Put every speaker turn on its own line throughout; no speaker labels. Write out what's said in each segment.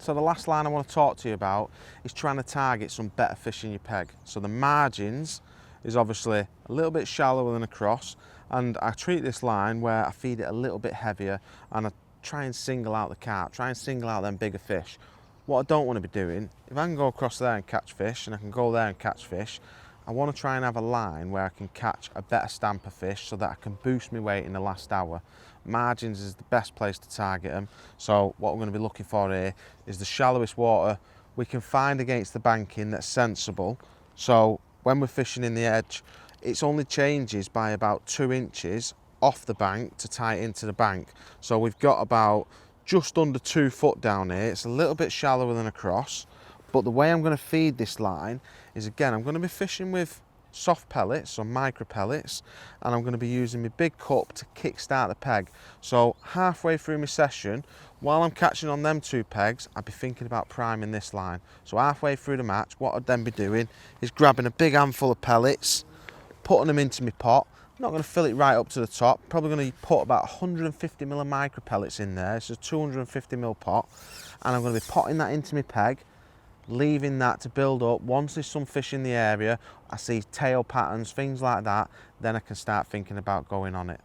So the last line I want to talk to you about is trying to target some better fish in your peg. So the margins is obviously a little bit shallower than across, and I treat this line where I feed it a little bit heavier and I try and single out the carp, try and single out them bigger fish. What I don't want to be doing, if I can go across there and catch fish and I can go there and catch fish, I want to try and have a line where I can catch a better stamp of fish so that I can boost my weight in the last hour. Margins is the best place to target them. So what we're going to be looking for here is the shallowest water we can find against the banking that's sensible. So when we're fishing in the edge, it only changes by about 2 inches off the bank to tie it into the bank. So we've got about just under 2 foot down here. It's a little bit shallower than across. But the way I'm going to feed this line is, again, I'm going to be fishing with soft pellets, or micro pellets, and I'm going to be using my big cup to kickstart the peg. So halfway through my session, while I'm catching on them 2 pegs, I'd be thinking about priming this line. So halfway through the match, what I'd then be doing is grabbing a big handful of pellets, putting them into my pot. I'm not going to fill it right up to the top, probably going to put about 150 ml of micro pellets in there. It's a 250 ml pot, and I'm going to be potting that into my peg, leaving that to build up. Once there's some fish in the area, I see tail patterns, things like that, then I can start thinking about going on it.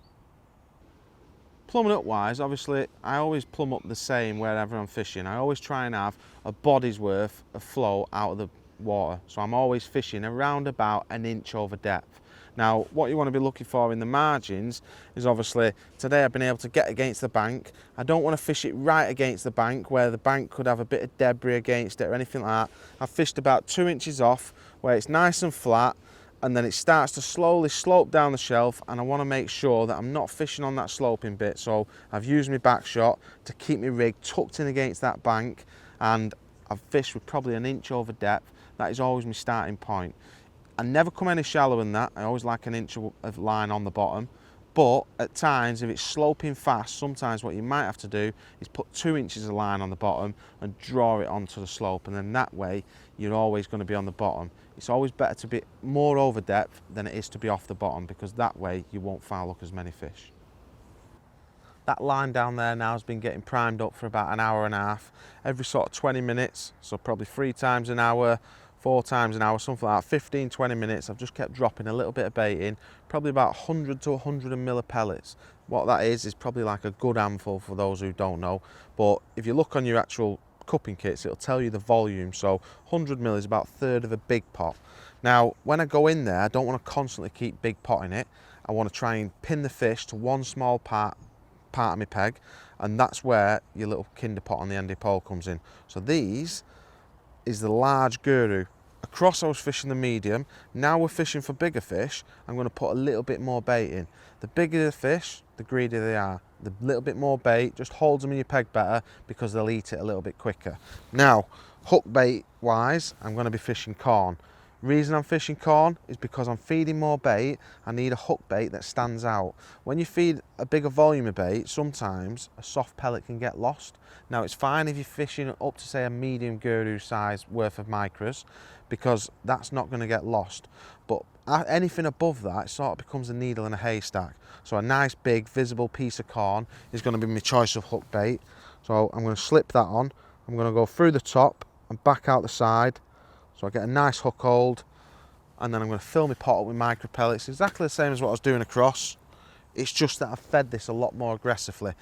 Plumbing up wise, obviously I always plumb up the same wherever I'm fishing. I always try and have a body's worth of flow out of the water, so I'm always fishing around about 1 inch over depth. Now what you want to be looking for in the margins is, obviously today I've been able to get against the bank. I don't want to fish it right against the bank where the bank could have a bit of debris against it or anything like that. I've fished about 2 inches off where it's nice and flat, and then it starts to slowly slope down the shelf, and I want to make sure that I'm not fishing on that sloping bit. So I've used my back shot to keep my rig tucked in against that bank, and I've fished with probably 1 inch over depth. That is always my starting point. I never come any shallower than that. I always like 1 inch of line on the bottom. But at times, if it's sloping fast, sometimes what you might have to do is put 2 inches of line on the bottom and draw it onto the slope. And then that way, you're always going to be on the bottom. It's always better to be more over depth than it is to be off the bottom, because that way you won't foul up as many fish. That line down there now has been getting primed up for about 1.5 hours, every sort of 20 minutes. So probably 3 times an hour, 4 times an hour, something like that, 15-20 minutes. I've just kept dropping a little bit of bait in, probably about 100 to 100 ml of pellets. What that is probably like a good handful for those who don't know. But if you look on your actual cupping kits, it'll tell you the volume. So 100 ml is about 1/3 of a big pot. Now, when I go in there, I don't want to constantly keep big potting it. I want to try and pin the fish to one small part of my peg, and that's where your little kinder pot on the end of the pole comes in. So these is the large guru. Across I was fishing the medium. Now we're fishing for bigger fish. I'm going to put a little bit more bait in. The bigger the fish, the greedier they are. The little bit more bait just holds them in your peg better, because they'll eat it a little bit quicker. Now, hook bait wise, I'm going to be fishing corn. Reason I'm fishing corn is because I'm feeding more bait. I need a hook bait that stands out. When you feed a bigger volume of bait, sometimes a soft pellet can get lost. Now it's fine if you're fishing up to say a medium guru size worth of micros, because that's not going to get lost. But anything above that, it sort of becomes a needle in a haystack. So a nice big visible piece of corn is going to be my choice of hook bait. So I'm going to slip that on. I'm going to go through the top and back out the side. So I get a nice hook hold, and then I'm going to fill my pot up with micro pellets, exactly the same as what I was doing across. It's just that I've fed this a lot more aggressively.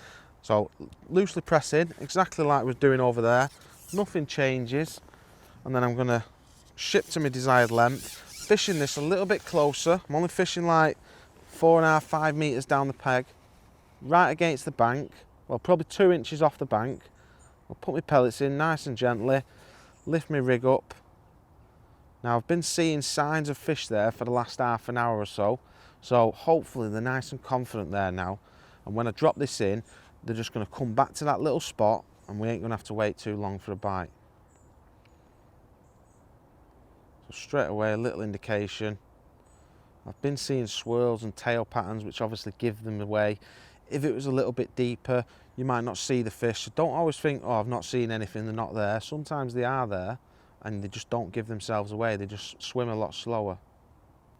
So loosely press in, exactly like I was doing over there. Nothing changes. And then I'm going to ship to my desired length, fishing this a little bit closer. I'm only fishing like 4.5, 5 meters down the peg, right against the bank. Well, probably 2 inches off the bank. I'll put my pellets in nice and gently, lift my rig up. Now I've been seeing signs of fish there for the last half an hour or so, so hopefully they're nice and confident there now. And when I drop this in, they're just going to come back to that little spot, and we ain't going to have to wait too long for a bite. So straight away, a little indication. I've been seeing swirls and tail patterns, which obviously give them away. If it was a little bit deeper, you might not see the fish. So don't always think, oh, I've not seen anything, they're not there. Sometimes they are there, and they just don't give themselves away. They just swim a lot slower.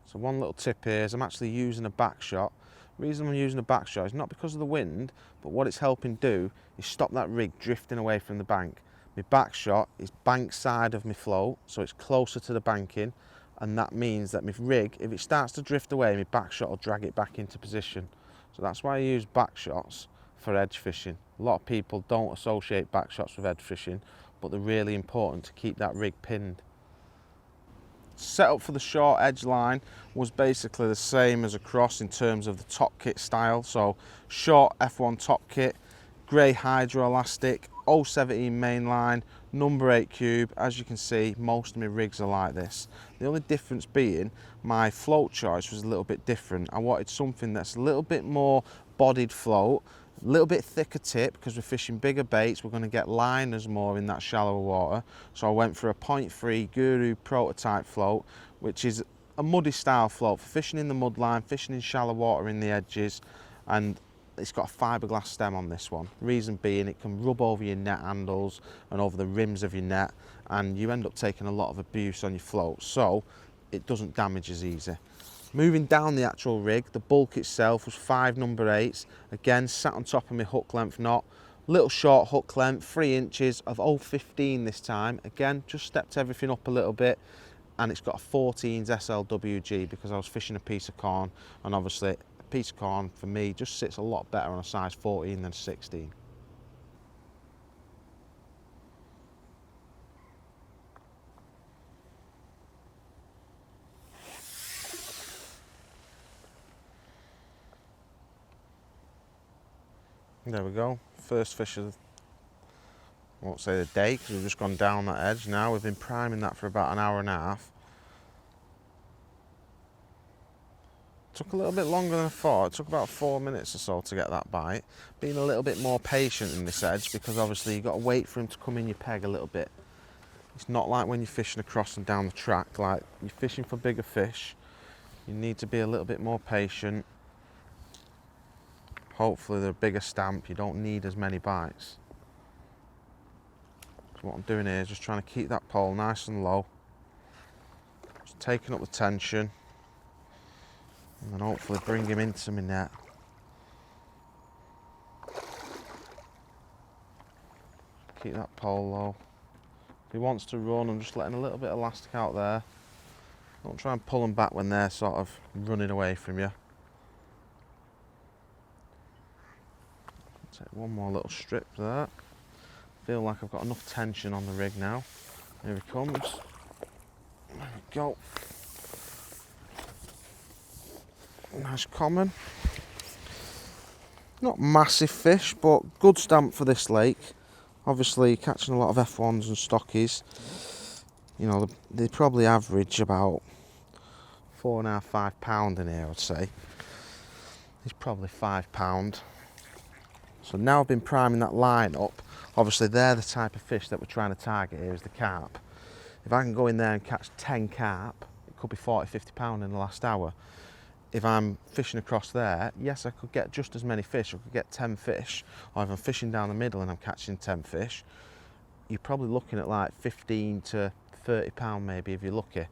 So one little tip here is I'm actually using a back shot. The reason I'm using a back shot is not because of the wind, but what it's helping do is stop that rig drifting away from the bank. My back shot is bank side of my float, so it's closer to the banking, and that means that my rig, if it starts to drift away, my back shot will drag it back into position. So that's why I use back shots for edge fishing. A lot of people don't associate back shots with edge fishing, but they're really important to keep that rig pinned. Setup for the short edge line was basically the same as across in terms of the top kit style. So short F1 top kit, grey hydro elastic, 017 main line, number 8 cube. As you can see, most of my rigs are like this. The only difference being my float choice was a little bit different. I wanted something that's a little bit more bodied float, a little bit thicker tip, because we're fishing bigger baits, we're going to get liners more in that shallower water. So I went for a 0.3 Guru prototype float, which is a muddy style float for fishing in the mud line, fishing in shallow water in the edges, and it's got a fiberglass stem on this one. Reason being, it can rub over your net handles and over the rims of your net, and you end up taking a lot of abuse on your float, so it doesn't damage as easy. Moving down the actual rig, the bulk itself was 5 number 8s, again sat on top of my hook length knot, little short hook length, 3 inches of 0.15 this time, again just stepped everything up a little bit, and it's got a 14s SLWG because I was fishing a piece of corn, and obviously a piece of corn for me just sits a lot better on a size 14 than 16. There we go, first fish of, I won't say the day because we've just gone down that edge now. We've been priming that for about an hour and a half. Took a little bit longer than I thought. It took about 4 minutes or so to get that bite. Being a little bit more patient in this edge because obviously you've got to wait for him to come in your peg a little bit. It's not like when you're fishing across and down the track, like you're fishing for bigger fish. You need to be a little bit more patient. Hopefully they're a bigger stamp, you don't need as many bites. So what I'm doing here is just trying to keep that pole nice and low. Just taking up the tension. And then hopefully bring him into my net. Keep that pole low. If he wants to run, I'm just letting a little bit of elastic out there. Don't try and pull them back when they're sort of running away from you. Take one more little strip there. Feel like I've got enough tension on the rig now. Here he comes. There we go. Nice common. Not massive fish, but good stamp for this lake. Obviously catching a lot of F1s and stockies. You know, they probably average about 4.5, 5 pound in here, I'd say. He's probably £5. So now I've been priming that line up. Obviously they're the type of fish that we're trying to target here is the carp. If I can go in there and catch 10 carp, it could be 40, 50 pound in the last hour. If I'm fishing across there, yes, I could get just as many fish, I could get 10 fish. Or if I'm fishing down the middle and I'm catching 10 fish, you're probably looking at like 15 to 30 pound maybe if you're lucky,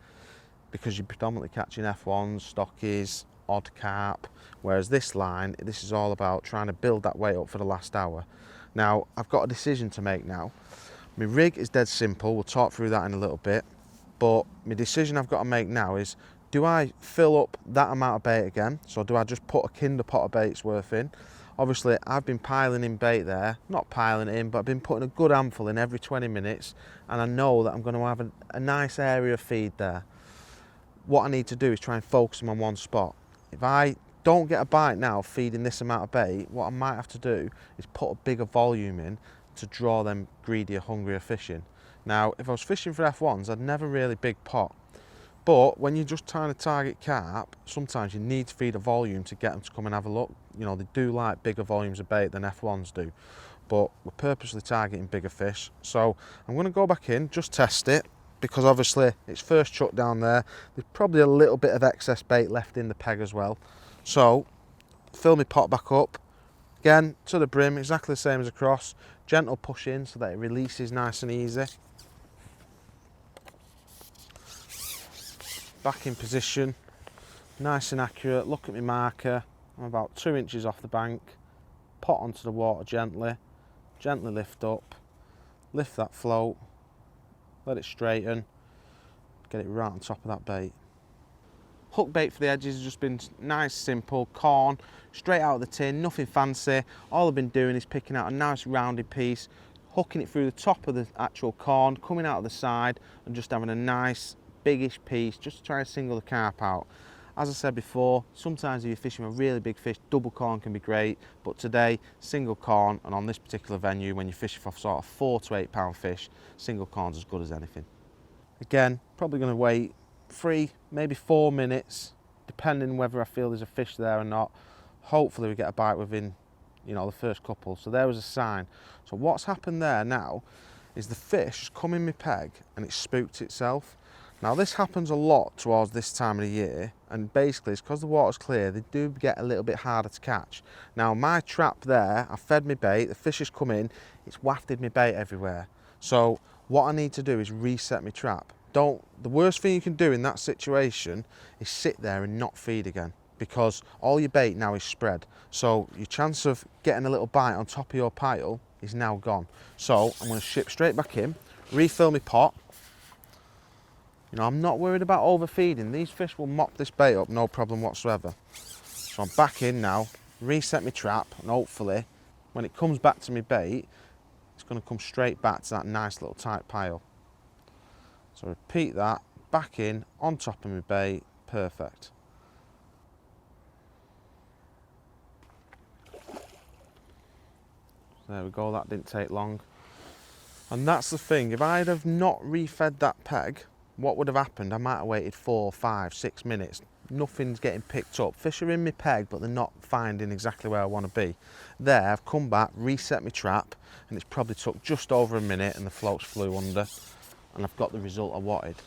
because you're predominantly catching F1s, stockies, odd carp, whereas this line, this is all about trying to build that weight up for the last hour. Now, I've got a decision to make now. My rig is dead simple, we'll talk through that in a little bit, but my decision I've got to make now is, do I fill up that amount of bait again? So do I just put a kinder pot of baits worth in? Obviously, I've been piling in bait there, not piling it in, but I've been putting a good handful in every 20 minutes, and I know that I'm going to have a nice area of feed there. What I need to do is try and focus them on one spot. If I don't get a bite now feeding this amount of bait, what I might have to do is put a bigger volume in to draw them greedier, hungrier fish in. Now, if I was fishing for F1s, I'd never really big pot. But when you're just trying to target carp, sometimes you need to feed a volume to get them to come and have a look. You know, they do like bigger volumes of bait than F1s do. But we're purposely targeting bigger fish. So I'm going to go back in, just test it, because obviously it's first chuck down there. There's probably a little bit of excess bait left in the peg as well. So fill my pot back up. Again, to the brim, exactly the same as across. Gentle push in so that it releases nice and easy. Back in position, nice and accurate. Look at my marker. I'm about 2 inches off the bank. Pot onto the water gently. Gently lift up. lift that float, let it straighten, get it right on top of that bait. Hook bait for the edges has just been nice, simple, corn, straight out of the tin, nothing fancy. All I've been doing is picking out a nice rounded piece, hooking it through the top of the actual corn, coming out of the side and just having a nice biggish piece just to try and single the carp out. As I said before, sometimes if you're fishing with a really big fish, double corn can be great, but today, single corn, and on this particular venue, when you're fishing for sort of 4 to 8 pound fish, single corn's as good as anything. Again, probably going to wait 3, maybe 4 minutes, depending whether I feel there's a fish there or not. Hopefully we get a bite within, the first couple. So there was a sign. So what's happened there now is the fish has come in my peg and it spooked itself. Now this happens a lot towards this time of the year, and basically it's because the water's clear, they do get a little bit harder to catch. Now my trap there, I fed my bait, the fish has come in, it's wafted my bait everywhere. So what I need to do is reset my trap. The worst thing you can do in that situation is sit there and not feed again, because all your bait now is spread. So your chance of getting a little bite on top of your pile is now gone. So I'm going to ship straight back in, refill my pot. I'm not worried about overfeeding. These fish will mop this bait up, no problem whatsoever. So I'm back in now, reset my trap, and hopefully when it comes back to my bait, it's going to come straight back to that nice little tight pile. So repeat that, back in, on top of my bait, perfect. There we go, that didn't take long. And that's the thing, if I'd have not refed that peg, what would have happened? I might have waited 4, 5, 6 minutes. Nothing's getting picked up. Fish are in my peg, but they're not finding exactly where I want to be. There, I've come back, reset my trap, and it's probably took just over a minute and the floats flew under, and I've got the result I wanted.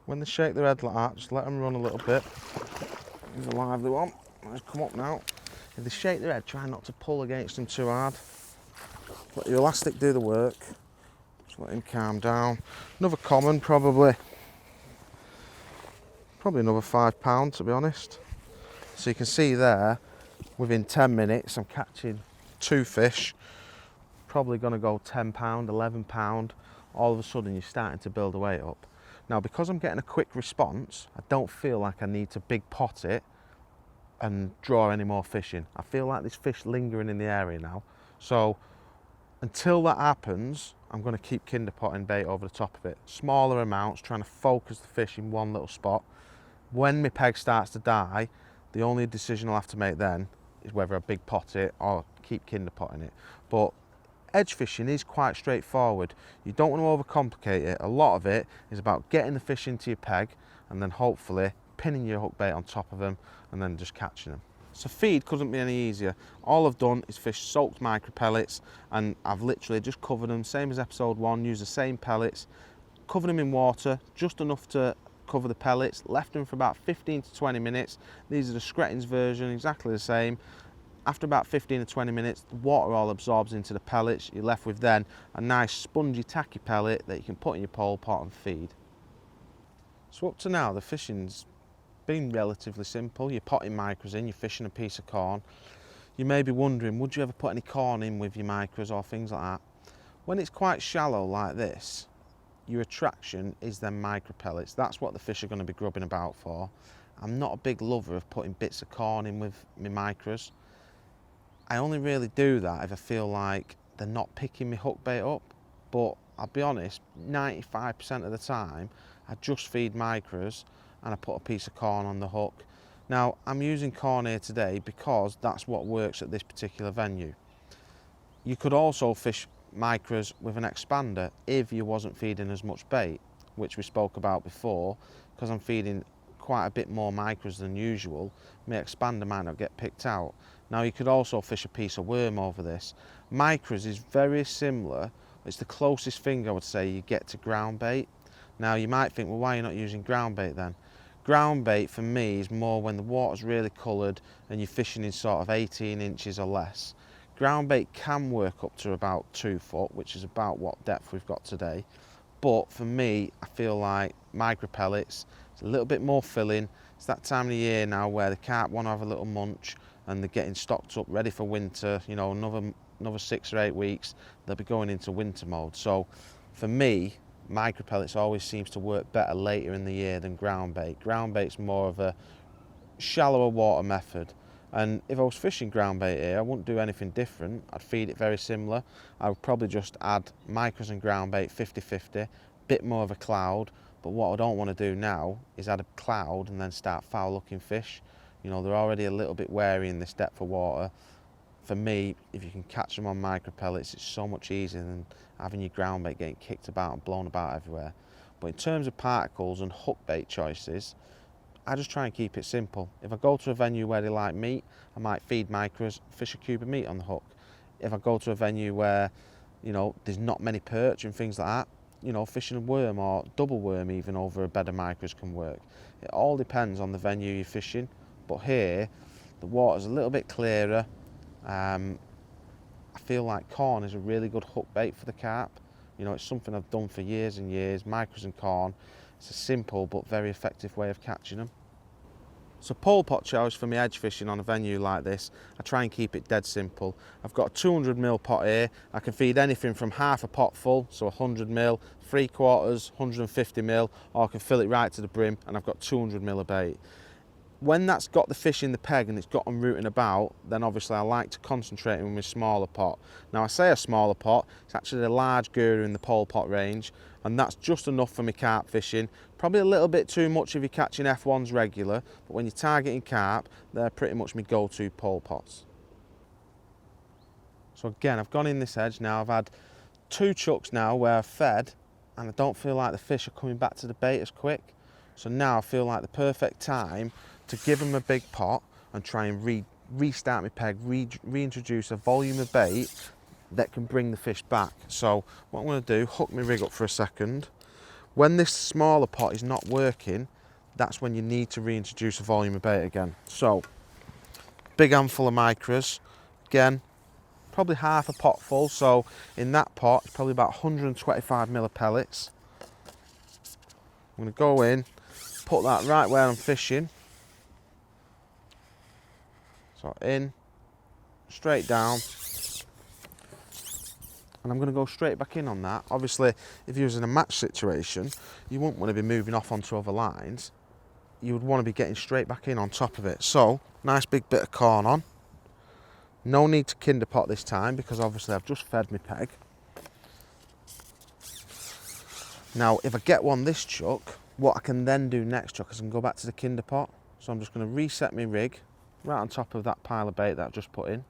When they shake their head like that, just let them run a little bit. Here's a lively one. Let's come up now. If they shake their head, try not to pull against them too hard. Let your elastic do the work. Just let him calm down. Another common, probably another £5 to be honest. So you can see there, within 10 minutes, I'm catching 2 fish. Probably going to go £10, £11. All of a sudden, you're starting to build a weight up. Now, because I'm getting a quick response, I don't feel like I need to big pot it and draw any more fish in. I feel like there's fish lingering in the area now. So until that happens, I'm going to keep kinder potting bait over the top of it. Smaller amounts, trying to focus the fish in one little spot. When my peg starts to die, the only decision I'll have to make then is whether I big pot it or keep kinder potting it. But edge fishing is quite straightforward. You don't want to overcomplicate it. A lot of it is about getting the fish into your peg and then hopefully pinning your hook bait on top of them and then just catching them. So feed couldn't be any easier. All I've done is fish soaked micro pellets, and I've literally just covered them, same as episode 1, used the same pellets, covered them in water, just enough to cover the pellets, left them for about 15 to 20 minutes. These are the Screttings version, exactly the same. After about 15 to 20 minutes, the water all absorbs into the pellets. You're left with then a nice spongy tacky pellet that you can put in your pole pot and feed. So up to now, the fishing's been relatively simple. You're potting micros in, you're fishing a piece of corn. You may be wondering, would you ever put any corn in with your micros or things like that? When it's quite shallow like this, your attraction is them micro pellets. That's what the fish are going to be grubbing about for. I'm not a big lover of putting bits of corn in with my micros. I only really do that if I feel like they're not picking my hook bait up, but I'll be honest, 95% of the time I just feed micros and I put a piece of corn on the hook. Now, I'm using corn here today because that's what works at this particular venue. You could also fish micros with an expander if you wasn't feeding as much bait, which we spoke about before. Because I'm feeding quite a bit more micros than usual, my expander might not get picked out. Now you could also fish a piece of worm over this. Micros is very similar. It's the closest thing I would say you get to ground bait. Now you might think, well, why are you not using ground bait then? Ground bait for me is more when the water's really coloured and you're fishing in sort of 18 inches or less. Ground bait can work up to about 2 foot, which is about what depth we've got today. But for me, I feel like micro pellets, it's a little bit more filling. It's that time of the year now where the carp want to have a little munch and they're getting stocked up, ready for winter. You know, another 6 or 8 weeks, they'll be going into winter mode. So for me, micro pellets always seems to work better later in the year than ground bait. Ground bait's more of a shallower water method. And if I was fishing ground bait here, I wouldn't do anything different. I'd feed it very similar. I would probably just add micros and ground bait 50-50, bit more of a cloud. But what I don't want to do now is add a cloud and then start foul looking fish. You know, they're already a little bit wary in this depth of water. For me, if you can catch them on micro pellets, it's so much easier than having your ground bait getting kicked about and blown about everywhere. But in terms of particles and hook bait choices, I just try and keep it simple. If I go to a venue where they like meat, I might feed micros, fish a cube of meat on the hook. If I go to a venue where, you know, there's not many perch and things like that, you know, fishing a worm or double worm even over a bed of micros can work. It all depends on the venue you're fishing. But here, the water's a little bit clearer. I feel like corn is a really good hook bait for the carp. You know, it's something I've done for years and years, micros and corn. It's a simple but very effective way of catching them. So pole pot choice for my edge fishing on a venue like this, I try and keep it dead simple. I've got a 200ml pot here. I can feed anything from half a pot full, so 100ml, 3/4, 150ml, or I can fill it right to the brim and I've got 200ml of bait. When that's got the fish in the peg and it's got them rooting about, then obviously I like to concentrate on my smaller pot. Now I say a smaller pot, it's actually a large guru in the pole pot range, and that's just enough for my carp fishing. Probably a little bit too much if you're catching F1s regular, but when you're targeting carp, they're pretty much my go-to pole pots. So again, I've gone in this edge now, I've had 2 chucks now where I've fed, and I don't feel like the fish are coming back to the bait as quick. So now I feel like the perfect time to give them a big pot and try and restart my peg, reintroduce a volume of bait that can bring the fish back. So what I'm going to do, hook my rig up for a second. When this smaller pot is not working, that's when you need to reintroduce a volume of bait again. So big handful of micros, again, probably half a pot full. So in that pot, it's probably about 125ml of pellets. I'm going to go in, put that right where I'm fishing. So in, straight down, and I'm going to go straight back in on that. Obviously, if you was in a match situation, you wouldn't want to be moving off onto other lines. You would want to be getting straight back in on top of it. So, nice big bit of corn on. No need to kinder pot this time because obviously I've just fed my peg. Now, if I get one this chuck, what I can then do next chuck is I can go back to the kinder pot. So I'm just going to reset my rig right on top of that pile of bait that I've just put in.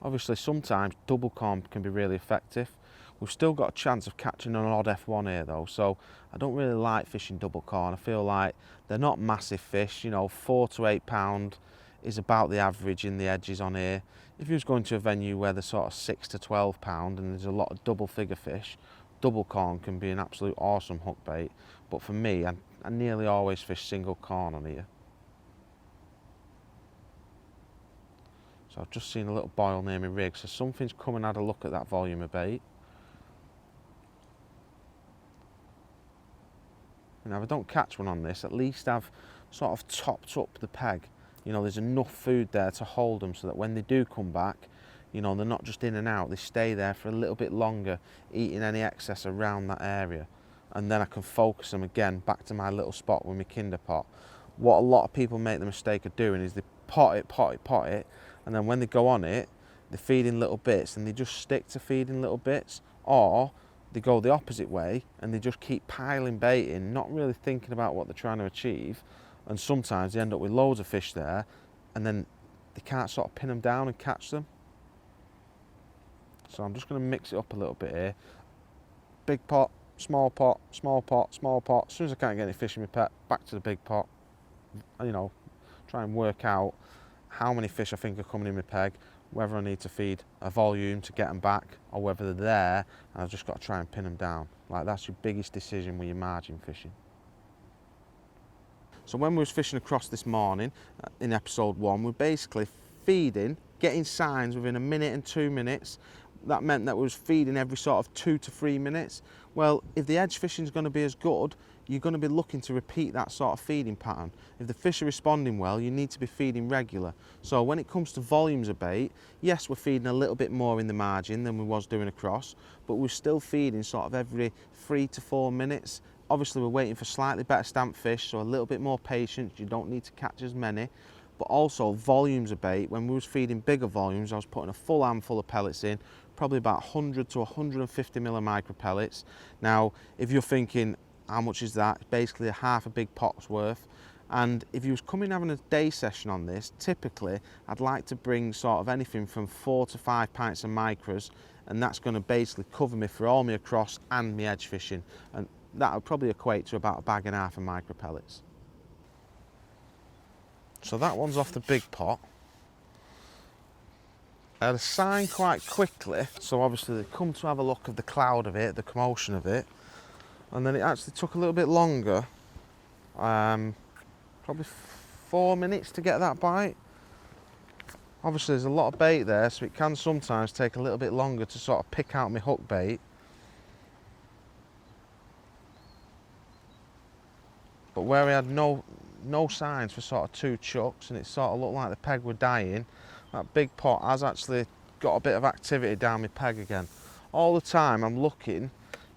Obviously sometimes double corn can be really effective. We've still got a chance of catching an odd F1 here though, so I don't really like fishing double corn. I feel like they're not massive fish, you know, 4 to 8 pound is about the average in the edges on here. If you was going to a venue where they're sort of 6 to 12 pound and there's a lot of double figure fish, double corn can be an absolute awesome hook bait. But for me, I nearly always fish single corn on here. So I've just seen a little boil near my rig, so something's come and had a look at that volume of bait. Now if I don't catch one on this, at least I've sort of topped up the peg. You know, there's enough food there to hold them so that when they do come back, you know, they're not just in and out, they stay there for a little bit longer, eating any excess around that area. And then I can focus them again back to my little spot with my kinder pot. What a lot of people make the mistake of doing is they pot it, and then when they go on it, they're feeding little bits and they just stick to feeding little bits, or they go the opposite way and they just keep piling bait in, not really thinking about what they're trying to achieve, and sometimes they end up with loads of fish there and then they can't sort of pin them down and catch them. So I'm just going to mix it up a little bit here. Big pot, small pot, small pot, small pot. As soon as I can't get any fish in my pet, back to the big pot. You know, try and work out how many fish I think are coming in my peg, whether I need to feed a volume to get them back, or whether they're there and I've just got to try and pin them down. Like, that's your biggest decision with your margin fishing. So when we was fishing across this morning in episode 1, we're basically feeding, getting signs within a minute and 2 minutes. That meant that we was feeding every sort of 2 to 3 minutes. Well, if the edge fishing is going to be as good, you're going to be looking to repeat that sort of feeding pattern. If the fish are responding well, you need to be feeding regular. So when it comes to volumes of bait, yes, we're feeding a little bit more in the margin than we was doing across, but we're still feeding sort of every 3 to 4 minutes. Obviously, we're waiting for slightly better stamped fish, so a little bit more patience. You don't need to catch as many. But also volumes of bait. When we was feeding bigger volumes, I was putting a full handful of pellets in, probably about 100 to 150 mil of micro pellets. Now, if you're thinking, how much is that? It's basically half a big pot's worth. And if you was coming having a day session on this, typically I'd like to bring sort of anything from 4 to 5 pints of micros, and that's going to basically cover me for all my across and my edge fishing. And that would probably equate to about 1.5 bags of micro pellets. So that one's off the big pot. I had a sign quite quickly, so obviously they come to have a look of the cloud of it, the commotion of it, and then it actually took a little bit longer, probably 4 minutes to get that bite. Obviously there's a lot of bait there, so it can sometimes take a little bit longer to sort of pick out my hook bait. But where we had no signs for sort of 2 chucks and it sort of looked like the peg were dying, that big pot has actually got a bit of activity down my peg again. All the time I'm looking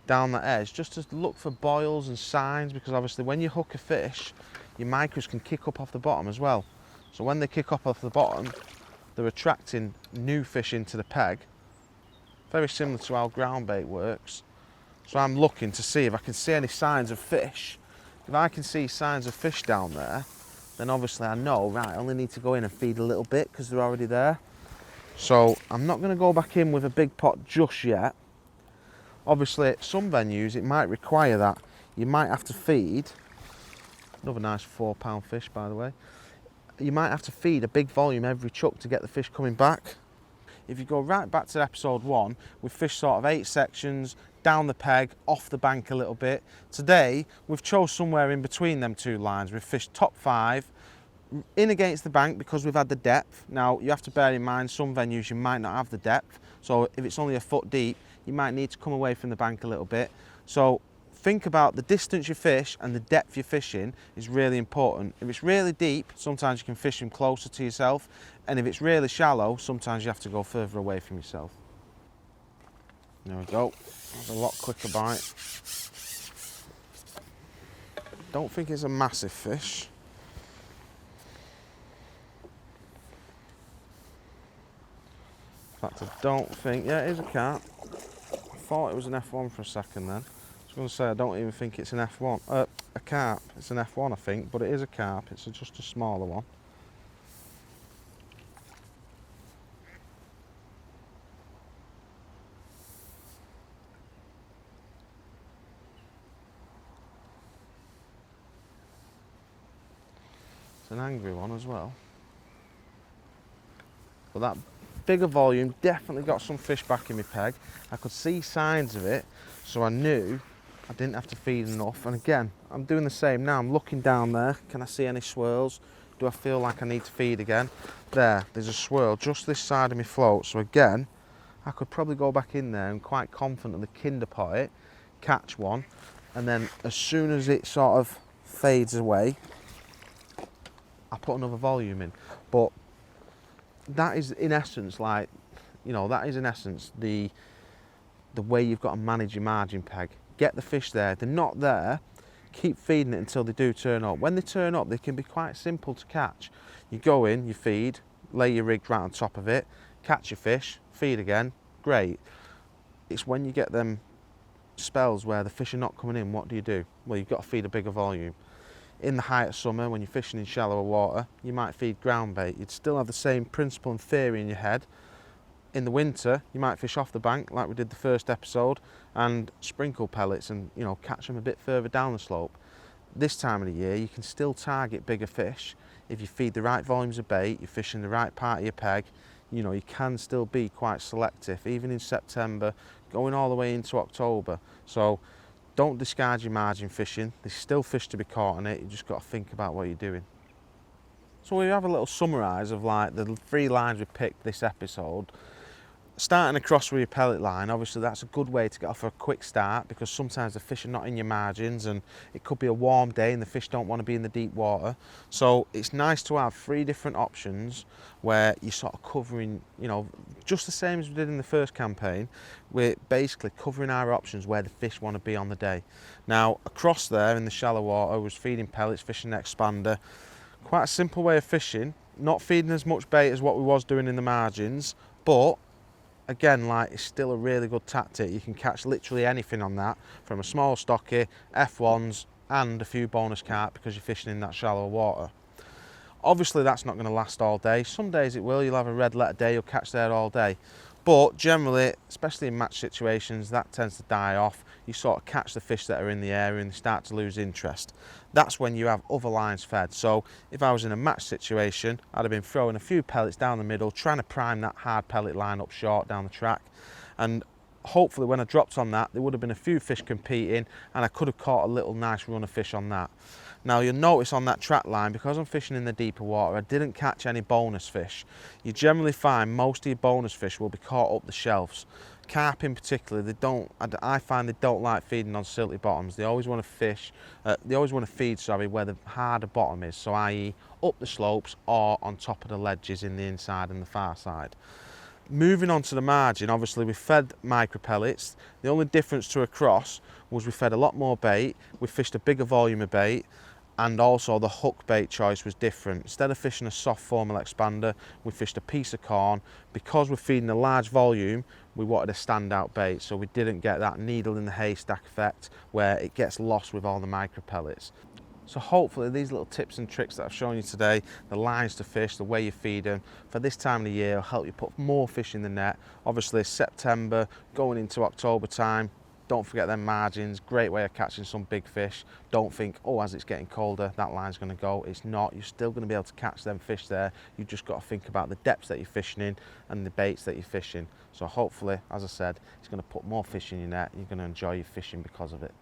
down the edge just to look for boils and signs, because obviously when you hook a fish, your micros can kick up off the bottom as well. So when they kick up off the bottom, they're attracting new fish into the peg. Very similar to how ground bait works. So I'm looking to see if I can see any signs of fish. If I can see signs of fish down there, then obviously I know, right, I only need to go in and feed a little bit because they're already there. So I'm not going to go back in with a big pot just yet. Obviously, at some venues it might require that. You might have to feed, another nice 4-pound fish by the way, you might have to feed a big volume every chuck to get the fish coming back. If you go right back to episode 1, we fished sort of 8 sections, down the peg, off the bank a little bit. Today, we've chose somewhere in between them 2 lines. We've fished top 5, in against the bank because we've had the depth. Now, you have to bear in mind, some venues you might not have the depth. So if it's only a foot deep, you might need to come away from the bank a little bit. So think about the distance you fish and the depth you're fishing is really important. If it's really deep, sometimes you can fish them closer to yourself. And if it's really shallow, sometimes you have to go further away from yourself. There we go. That's a lot quicker bite. Don't think it's a massive fish. In fact, I don't think, yeah, it is a carp. I thought it was an F1 for a second then. I was going to say, I don't even think it's an F1. A carp, it's an F1 I think, but it is a carp. It's just a smaller one. An angry one as well. But that bigger volume definitely got some fish back in my peg. I could see signs of it, so I knew I didn't have to feed enough. And again, I'm doing the same now. I'm looking down there. Can I see any swirls? Do I feel like I need to feed again? There's a swirl just this side of my float. So again, I could probably go back in there and quite confidently kinder pot it, catch one, and then as soon as it sort of fades away, I put another volume in. But that is in essence, like, you know, that is in essence the way you've got to manage your margin peg. Get the fish there. If they're not there, keep feeding it until they do turn up. When they turn up, they can be quite simple to catch. You go in, you feed, lay your rig right on top of it, catch your fish, feed again, great. It's when you get them spells where the fish are not coming in, what do? Well, you've got to feed a bigger volume. In the height of summer, when you're fishing in shallower water, you might feed ground bait. You'd still have the same principle and theory in your head. In the winter, you might fish off the bank, like we did the first episode, and sprinkle pellets and, you know, catch them a bit further down the slope. This time of the year, you can still target bigger fish. if you feed the right volumes of bait, you're fishing the right part of your peg, you know, you can still be quite selective, even in September, going all the way into October. So don't discard your margin fishing. There's still fish to be caught on it. You just got to think about what you're doing. So we have a little summarise of like the 3 lines we picked this episode. Starting across with your pellet line, obviously that's a good way to get off a quick start, because sometimes the fish are not in your margins and it could be a warm day and the fish don't want to be in the deep water. So it's nice to have 3 different options where you're sort of covering, you know, just the same as we did in the first campaign. We're basically covering our options where the fish want to be on the day. Now across there in the shallow water was feeding pellets, fishing the expander. Quite a simple way of fishing, not feeding as much bait as what we was doing in the margins, but again, like, it's still a really good tactic. You can catch literally anything on that, from a small stocky, F1s and a few bonus carp, because you're fishing in that shallow water. Obviously that's not going to last all day. Some days it will, you'll have a red letter day, you'll catch there all day. But generally, especially in match situations, that tends to die off. You sort of catch the fish that are in the area and they start to lose interest. That's when you have other lines fed. So if I was in a match situation, I'd have been throwing a few pellets down the middle, trying to prime that hard pellet line up short down the track. And hopefully when I dropped on that, there would have been a few fish competing and I could have caught a little nice run of fish on that. Now you'll notice on that track line, because I'm fishing in the deeper water, I didn't catch any bonus fish. You generally find most of your bonus fish will be caught up the shelves. Carp in particular, I find they don't like feeding on silty bottoms. They always want to feed where the harder bottom is, so i.e. up the slopes or on top of the ledges in the inside and the far side. Moving on to the margin, obviously we fed micro pellets. The only difference to across was we fed a lot more bait, we fished a bigger volume of bait, and also the hook bait choice was different. Instead of fishing a soft formal expander, we fished a piece of corn. Because we're feeding a large volume, we wanted a standout bait, so we didn't get that needle in the haystack effect where it gets lost with all the micro pellets. So hopefully these little tips and tricks that I've shown you today, the lines to fish, the way you feed them, for this time of the year will help you put more fish in the net. Obviously September, going into October time, don't forget them margins, great way of catching some big fish. Don't think, oh, as it's getting colder, that line's going to go. It's not. You're still going to be able to catch them fish there. You've just got to think about the depths that you're fishing in and the baits that you're fishing. So hopefully, as I said, it's going to put more fish in your net. You're going to enjoy your fishing because of it.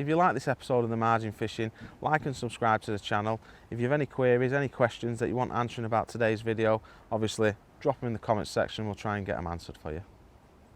If you like this episode of the Margin Fishing, like and subscribe to the channel. If you have any queries, any questions that you want answering about today's video, obviously drop them in the comments section. We'll try and get them answered for you.